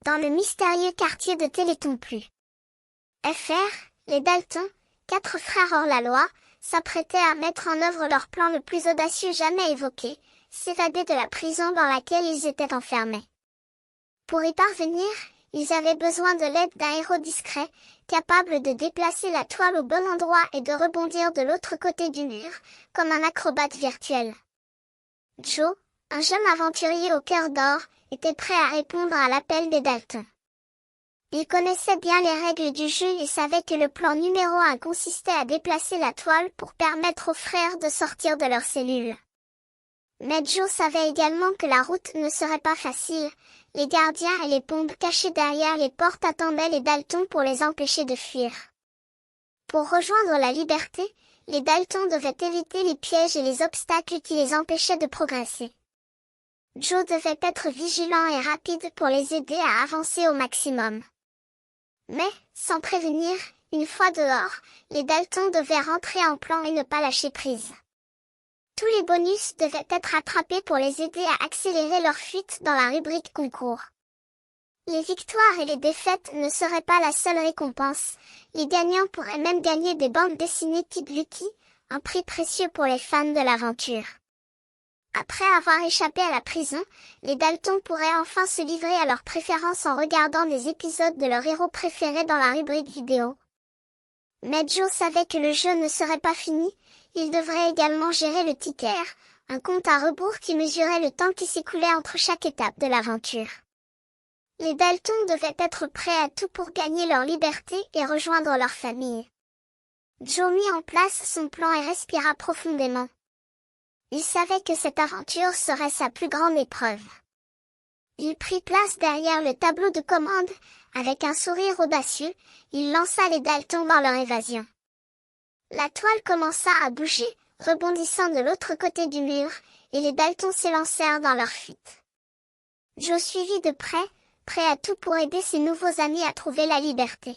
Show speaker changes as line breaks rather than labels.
dans le mystérieux quartier de Télétoon+. Fr, les Dalton, 4 frères hors la loi, s'apprêtaient à mettre en œuvre leur plan le plus audacieux jamais évoqué, s'évader de la prison dans laquelle ils étaient enfermés. Pour y parvenir, ils avaient besoin de l'aide d'un héros discret, capable de déplacer la toile au bon endroit et de rebondir de l'autre côté du mur, comme un acrobate virtuel. Joe, un jeune aventurier au cœur d'or, était prêt à répondre à l'appel des Dalton. Il connaissait bien les règles du jeu et savait que le plan numéro 1 consistait à déplacer la toile pour permettre aux frères de sortir de leur cellule. Mais Joe savait également que la route ne serait pas facile, les gardiens et les pompes cachés derrière les portes attendaient les Dalton pour les empêcher de fuir. Pour rejoindre la liberté, les Dalton devaient éviter les pièges et les obstacles qui les empêchaient de progresser. Joe devait être vigilant et rapide pour les aider à avancer au maximum. Mais, sans prévenir, une fois dehors, les Dalton devaient rentrer en plan et ne pas lâcher prise. Tous les bonus devaient être attrapés pour les aider à accélérer leur fuite dans la rubrique concours. Les victoires et les défaites ne seraient pas la seule récompense, les gagnants pourraient même gagner des bandes dessinées type Lucky, un prix précieux pour les fans de l'aventure. Après avoir échappé à la prison, les Dalton pourraient enfin se livrer à leurs préférences en regardant des épisodes de leur héros préféré dans la rubrique vidéo. Mais Joe savait que le jeu ne serait pas fini, il devrait également gérer le ticker, un compte à rebours qui mesurait le temps qui s'écoulait entre chaque étape de l'aventure. Les Dalton devaient être prêts à tout pour gagner leur liberté et rejoindre leur famille. Joe mit en place son plan et respira profondément. Il savait que cette aventure serait sa plus grande épreuve. Il prit place derrière le tableau de commande, avec un sourire audacieux, il lança les Dalton dans leur évasion. La toile commença à bouger, rebondissant de l'autre côté du mur, et les Dalton s'élancèrent dans leur fuite. Joe suivit de près, prêt à tout pour aider ses nouveaux amis à trouver la liberté.